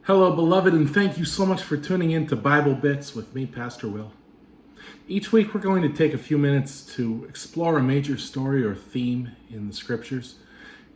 Hello, beloved, and thank you so much for tuning in to Bible Bits with me, Pastor Will. Each week, we're going to take a few minutes to explore a major story or theme in the scriptures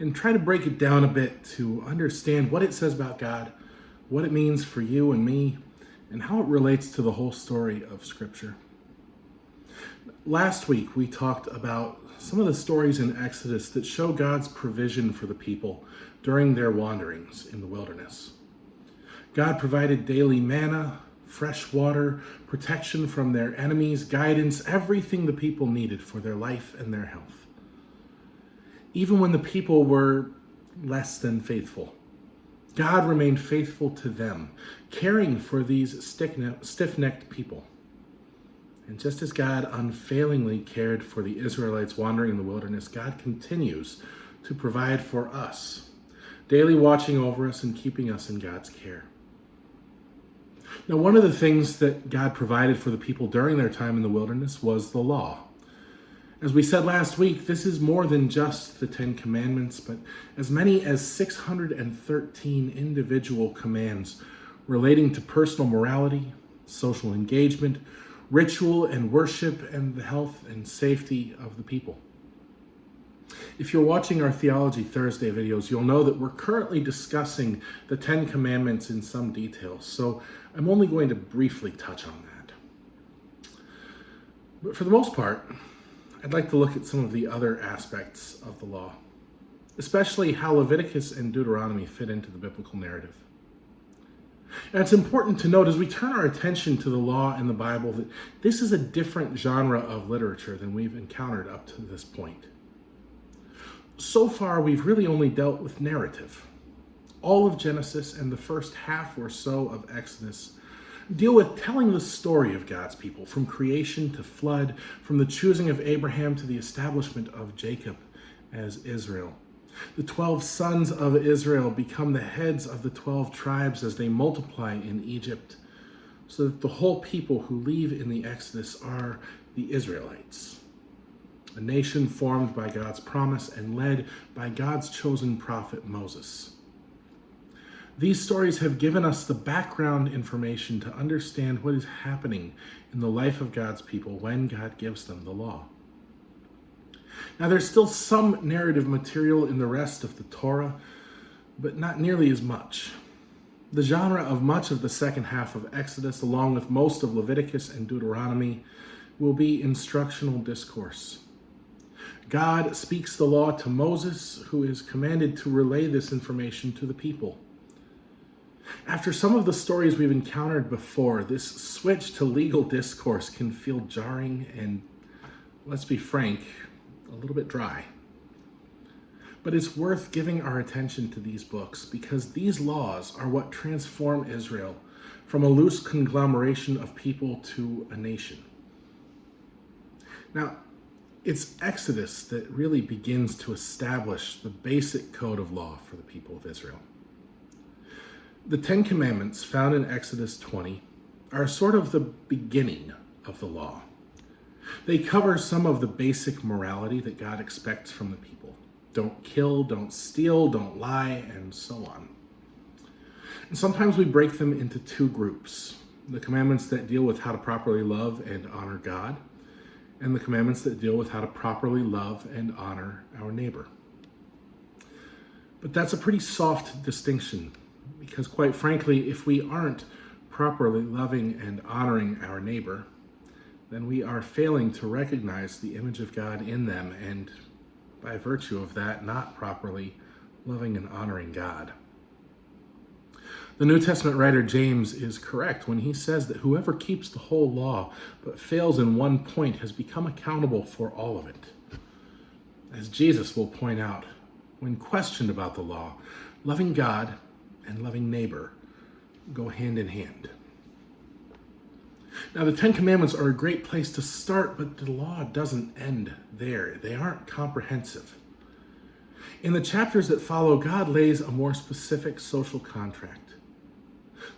and try to break it down a bit to understand what it says about God, what it means for you and me, and how it relates to the whole story of scripture. Last week, we talked about some of the stories in Exodus that show God's provision for the people during their wanderings in the wilderness. God provided daily manna, fresh water, protection from their enemies, guidance, everything the people needed for their life and their health. Even when the people were less than faithful, God remained faithful to them, caring for these stiff-necked people. And just as God unfailingly cared for the Israelites wandering in the wilderness, God continues to provide for us, daily watching over us and keeping us in God's care. Now, one of the things that God provided for the people during their time in the wilderness was the law. As we said last week, this is more than just the 10 Commandments, but as many as 613 individual commands relating to personal morality, social engagement, ritual and worship, and the health and safety of the people. If you're watching our Theology Thursday videos, you'll know that we're currently discussing the 10 Commandments in some detail, so I'm only going to briefly touch on that. But for the most part, I'd like to look at some of the other aspects of the law, especially how Leviticus and Deuteronomy fit into the biblical narrative. And it's important to note as we turn our attention to the law in the Bible that this is a different genre of literature than we've encountered up to this point. So far, we've really only dealt with narrative. All of Genesis and the first half or so of Exodus deal with telling the story of God's people, from creation to flood, from the choosing of Abraham to the establishment of Jacob as Israel. The 12 sons of Israel become the heads of the 12 tribes as they multiply in Egypt, so that the whole people who leave in the Exodus are the Israelites, a nation formed by God's promise and led by God's chosen prophet Moses. These stories have given us the background information to understand what is happening in the life of God's people when God gives them the law. Now, there's still some narrative material in the rest of the Torah, but not nearly as much. The genre of much of the second half of Exodus, along with most of Leviticus and Deuteronomy, will be instructional discourse. God speaks the law to Moses, who is commanded to relay this information to the people. After some of the stories we've encountered before, this switch to legal discourse can feel jarring and, let's be frank, a little bit dry. But it's worth giving our attention to these books because these laws are what transform Israel from a loose conglomeration of people to a nation. Now, it's Exodus that really begins to establish the basic code of law for the people of Israel. The 10 Commandments found in Exodus 20 are sort of the beginning of the law. They cover some of the basic morality that God expects from the people. Don't kill, don't steal, don't lie, and so on. And sometimes we break them into two groups: the commandments that deal with how to properly love and honor God, and the commandments that deal with how to properly love and honor our neighbor. But that's a pretty soft distinction, because quite frankly, if we aren't properly loving and honoring our neighbor, then we are failing to recognize the image of God in them, and by virtue of that, not properly loving and honoring God. The New Testament writer James is correct when he says that whoever keeps the whole law but fails in one point has become accountable for all of it. As Jesus will point out, when questioned about the law, loving God and loving neighbor go hand in hand. Now, the 10 Commandments are a great place to start, but the law doesn't end there. They aren't comprehensive. In the chapters that follow, God lays a more specific social contract.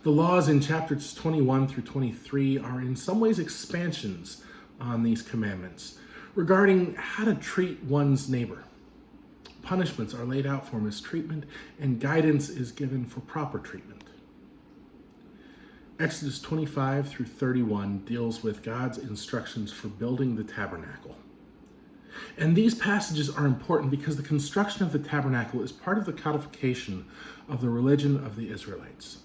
The laws in chapters 21 through 23 are in some ways expansions on these commandments regarding how to treat one's neighbor. Punishments are laid out for mistreatment, and guidance is given for proper treatment. Exodus 25 through 31 deals with God's instructions for building the tabernacle. And these passages are important because the construction of the tabernacle is part of the codification of the religion of the Israelites.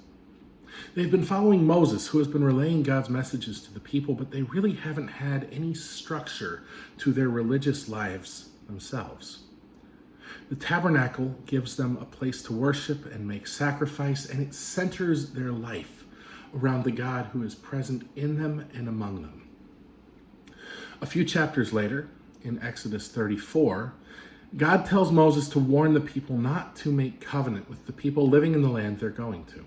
They've been following Moses, who has been relaying God's messages to the people, but they really haven't had any structure to their religious lives themselves. The tabernacle gives them a place to worship and make sacrifice, and it centers their life around the God who is present in them and among them. A few chapters later, in Exodus 34, God tells Moses to warn the people not to make covenant with the people living in the land they're going to.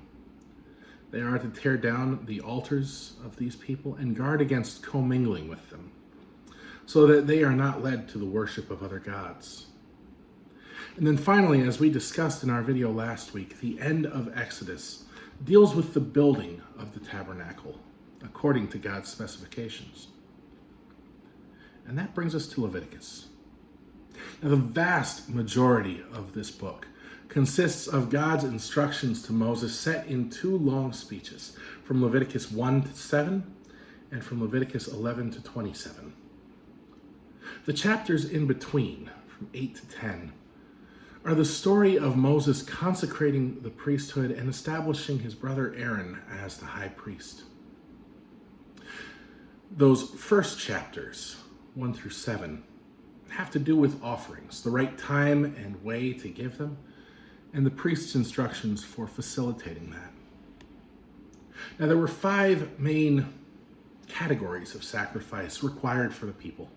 They are to tear down the altars of these people and guard against commingling with them, so that they are not led to the worship of other gods. And then finally, as we discussed in our video last week, the end of Exodus deals with the building of the tabernacle according to God's specifications. And that brings us to Leviticus. Now, the vast majority of this book consists of God's instructions to Moses set in two long speeches, from Leviticus 1 to 7 and from Leviticus 11 to 27. The chapters in between, from 8 to 10, are the story of Moses consecrating the priesthood and establishing his brother Aaron as the high priest. Those first chapters, 1 through 7, have to do with offerings, the right time and way to give them, and the priest's instructions for facilitating that. Now, there were 5 main categories of sacrifice required for the people.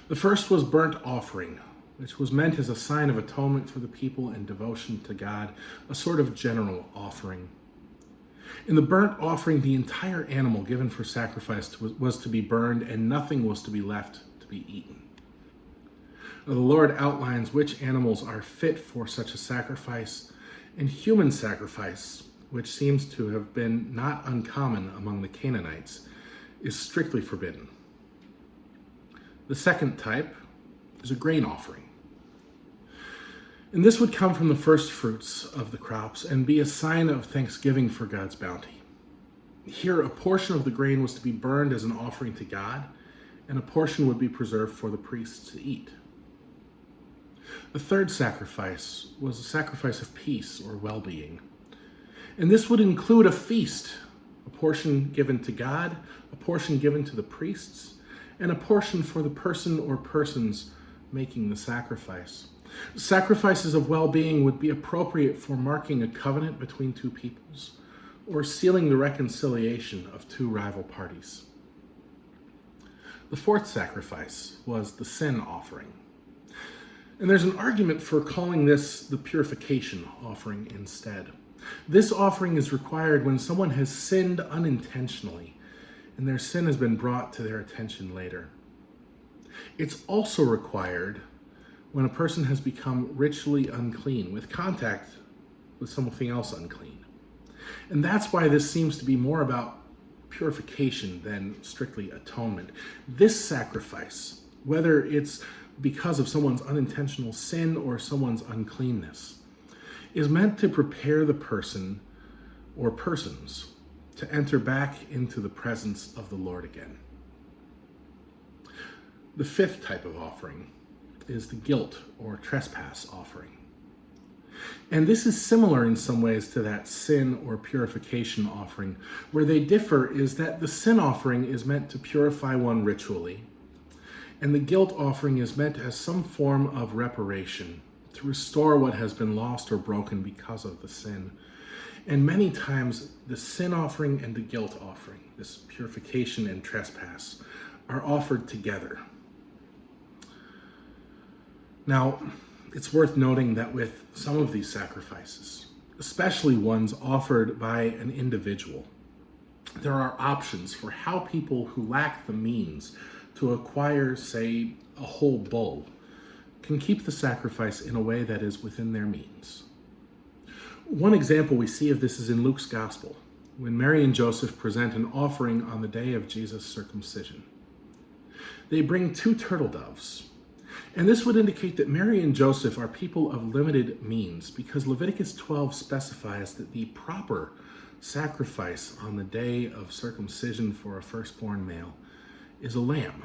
The first was burnt offering, which was meant as a sign of atonement for the people and devotion to God, a sort of general offering. In the burnt offering, the entire animal given for sacrifice was to be burned, and nothing was to be left to be eaten. Now, the Lord outlines which animals are fit for such a sacrifice, and human sacrifice, which seems to have been not uncommon among the Canaanites, is strictly forbidden. The second type is a grain offering. And this would come from the first fruits of the crops and be a sign of thanksgiving for God's bounty. Here, a portion of the grain was to be burned as an offering to God, and a portion would be preserved for the priests to eat. The third sacrifice was a sacrifice of peace or well-being. And this would include a feast, a portion given to God, a portion given to the priests, and a portion for the person or persons making the sacrifice. Sacrifices of well-being would be appropriate for marking a covenant between two peoples or sealing the reconciliation of two rival parties. The fourth sacrifice was the sin offering. And there's an argument for calling this the purification offering instead. This offering is required when someone has sinned unintentionally and their sin has been brought to their attention later. It's also required when a person has become ritually unclean with contact with something else unclean. And that's why this seems to be more about purification than strictly atonement. This sacrifice, whether it's because of someone's unintentional sin or someone's uncleanness, is meant to prepare the person or persons to enter back into the presence of the Lord again. The fifth type of offering is the guilt or trespass offering. And this is similar in some ways to that sin or purification offering. Where they differ is that the sin offering is meant to purify one ritually, and the guilt offering is meant as some form of reparation, to restore what has been lost or broken because of the sin. And many times the sin offering and the guilt offering, this purification and trespass, are offered together. Now, it's worth noting that with some of these sacrifices, especially ones offered by an individual, there are options for how people who lack the means to acquire, say, a whole bull can keep the sacrifice in a way that is within their means. One example we see of this is in Luke's Gospel, when Mary and Joseph present an offering on the day of Jesus' circumcision. They bring 2 turtle doves. And this would indicate that Mary and Joseph are people of limited means, because Leviticus 12 specifies that the proper sacrifice on the day of circumcision for a firstborn male is a lamb.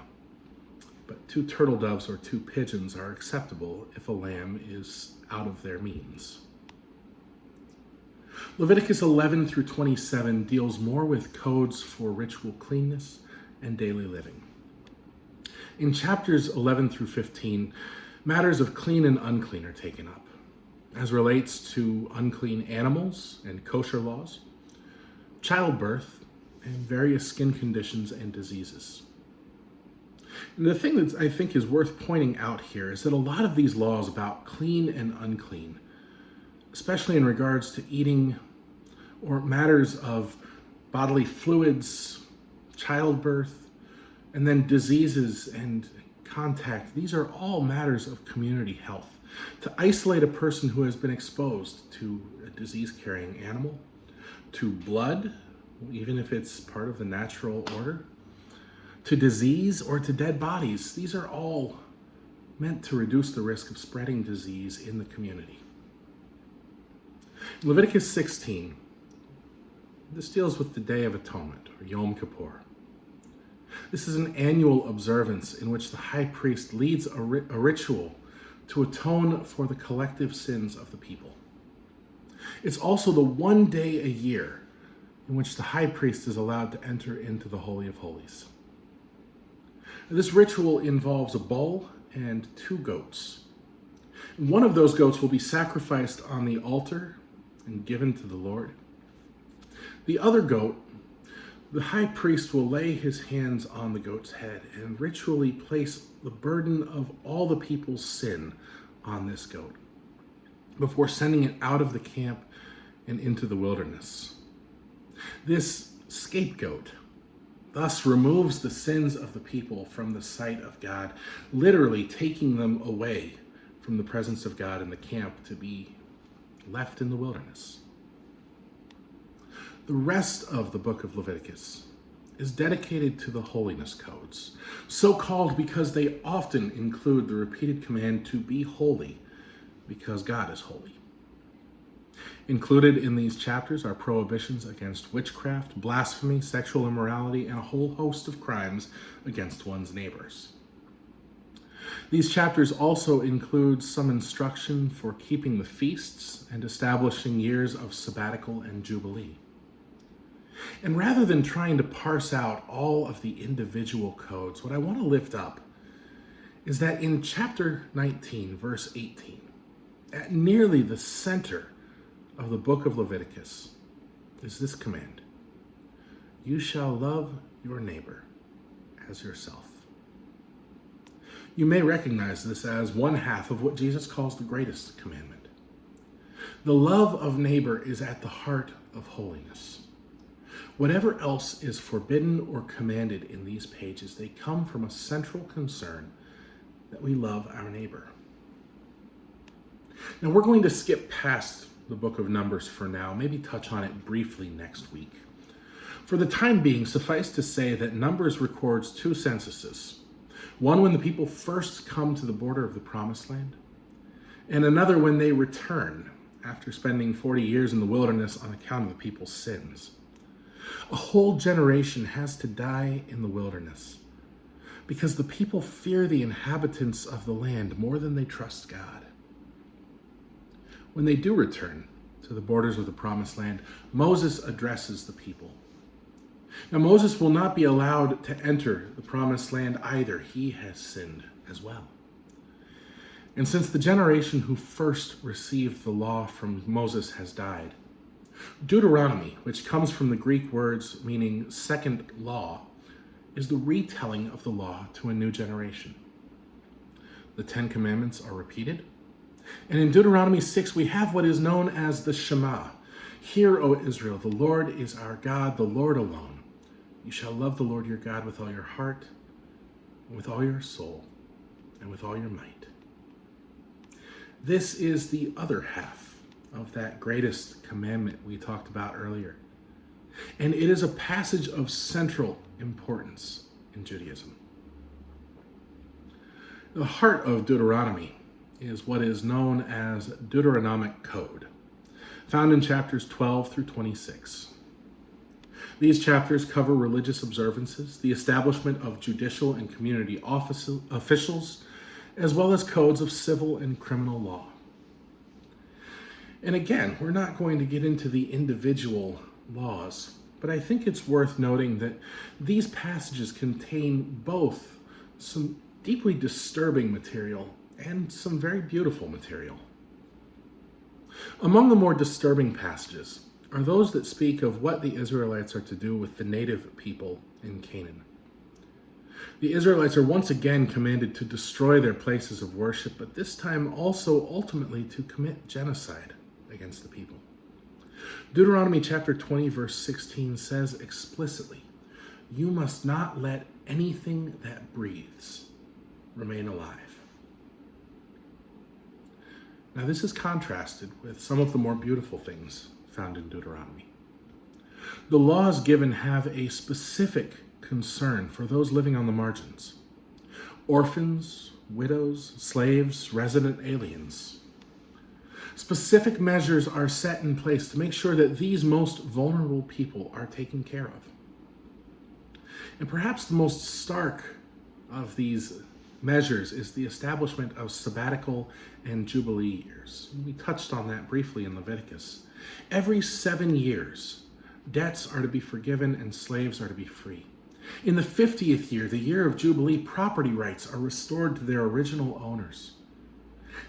But 2 turtle doves or 2 pigeons are acceptable if a lamb is out of their means. Leviticus 11 through 27 deals more with codes for ritual cleanness and daily living. In chapters 11 through 15, matters of clean and unclean are taken up, as relates to unclean animals and kosher laws, childbirth, and various skin conditions and diseases. And the thing that I think is worth pointing out here is that a lot of these laws about clean and unclean, especially in regards to eating or matters of bodily fluids, childbirth, and then diseases and contact, these are all matters of community health. To isolate a person who has been exposed to a disease-carrying animal, to blood, even if it's part of the natural order, to disease or to dead bodies, these are all meant to reduce the risk of spreading disease in the community. In Leviticus 16, this deals with the Day of Atonement, or Yom Kippur. This is an annual observance in which the high priest leads a ritual to atone for the collective sins of the people. It's also the one day a year in which the high priest is allowed to enter into the Holy of Holies. This ritual involves a bull and 2 goats. One of those goats will be sacrificed on the altar and given to the Lord. The other goat, the high priest will lay his hands on the goat's head and ritually place the burden of all the people's sin on this goat before sending it out of the camp and into the wilderness. This scapegoat thus removes the sins of the people from the sight of God, literally taking them away from the presence of God in the camp to be left in the wilderness. The rest of the book of Leviticus is dedicated to the holiness codes, so called because they often include the repeated command to be holy because God is holy. Included in these chapters are prohibitions against witchcraft, blasphemy, sexual immorality, and a whole host of crimes against one's neighbors. These chapters also include some instruction for keeping the feasts and establishing years of sabbatical and jubilee. And rather than trying to parse out all of the individual codes, what I want to lift up is that in chapter 19, verse 18, at nearly the center of the book of Leviticus, is this command: you shall love your neighbor as yourself. You may recognize this as one half of what Jesus calls the greatest commandment. The love of neighbor is at the heart of holiness. Whatever else is forbidden or commanded in these pages, they come from a central concern that we love our neighbor. Now we're going to skip past the book of Numbers for now, maybe touch on it briefly next week. For the time being, suffice to say that Numbers records 2 censuses. One when the people first come to the border of the Promised Land, and another when they return after spending 40 years in the wilderness on account of the people's sins. A whole generation has to die in the wilderness because the people fear the inhabitants of the land more than they trust God. When they do return to the borders of the Promised Land, Moses addresses the people. Now, Moses will not be allowed to enter the Promised Land either. He has sinned as well. And since the generation who first received the law from Moses has died, Deuteronomy, which comes from the Greek words meaning second law, is the retelling of the law to a new generation. The 10 Commandments are repeated. And in Deuteronomy 6, we have what is known as the Shema. Hear, O Israel, the Lord is our God, the Lord alone. You shall love the Lord your God with all your heart, and with all your soul, and with all your might. This is the other half of that greatest commandment we talked about earlier. And it is a passage of central importance in Judaism. The heart of Deuteronomy is what is known as Deuteronomic Code, found in chapters 12 through 26. These chapters cover religious observances, the establishment of judicial and community officials, as well as codes of civil and criminal law. And again, we're not going to get into the individual laws, but I think it's worth noting that these passages contain both some deeply disturbing material and some very beautiful material. Among the more disturbing passages are those that speak of what the Israelites are to do with the native people in Canaan. The Israelites are once again commanded to destroy their places of worship, but this time also ultimately to commit genocide against the people. Deuteronomy chapter 20, verse 16 says explicitly, "You must not let anything that breathes remain alive." Now, this is contrasted with some of the more beautiful things found in Deuteronomy. The laws given have a specific concern for those living on the margins: orphans, widows, slaves, resident aliens. Specific measures are set in place to make sure that these most vulnerable people are taken care of. And perhaps the most stark of these measures is the establishment of sabbatical and jubilee years. We touched on that briefly in Leviticus. Every 7 years, debts are to be forgiven and slaves are to be free. In the 50th year, the year of Jubilee, property rights are restored to their original owners.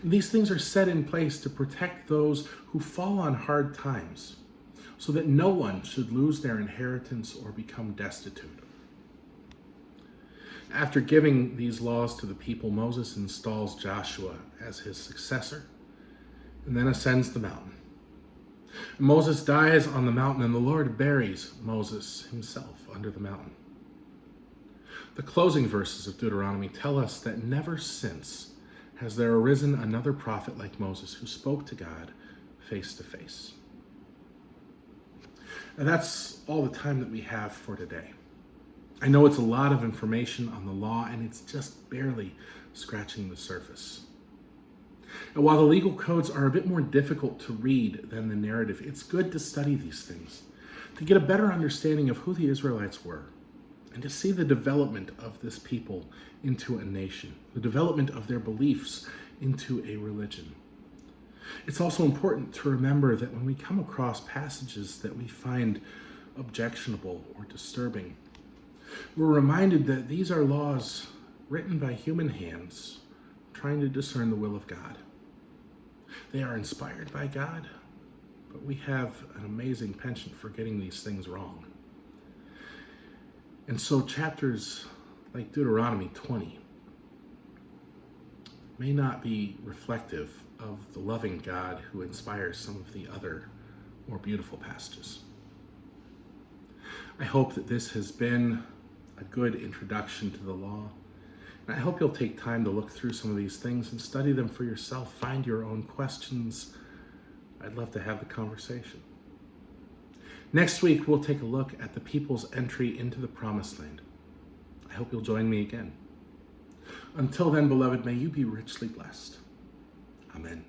These things are set in place to protect those who fall on hard times, so that no one should lose their inheritance or become destitute. After giving these laws to the people, Moses installs Joshua as his successor and then ascends the mountain. Moses dies on the mountain, and the Lord buries Moses himself under the mountain. The closing verses of Deuteronomy tell us that never since has there arisen another prophet like Moses who spoke to God face to face. And that's all the time that we have for today. I know it's a lot of information on the law, and it's just barely scratching the surface. And while the legal codes are a bit more difficult to read than the narrative, it's good to study these things, to get a better understanding of who the Israelites were, and to see the development of this people into a nation, the development of their beliefs into a religion. It's also important to remember that when we come across passages that we find objectionable or disturbing, we're reminded that these are laws written by human hands trying to discern the will of God. They are inspired by God, but we have an amazing penchant for getting these things wrong. And so chapters like Deuteronomy 20 may not be reflective of the loving God who inspires some of the other more beautiful passages. I hope that this has been a good introduction to the law. And I hope you'll take time to look through some of these things and study them for yourself. Find your own questions. I'd love to have the conversation. Next week, we'll take a look at the people's entry into the Promised Land. I hope you'll join me again. Until then, beloved, may you be richly blessed. Amen.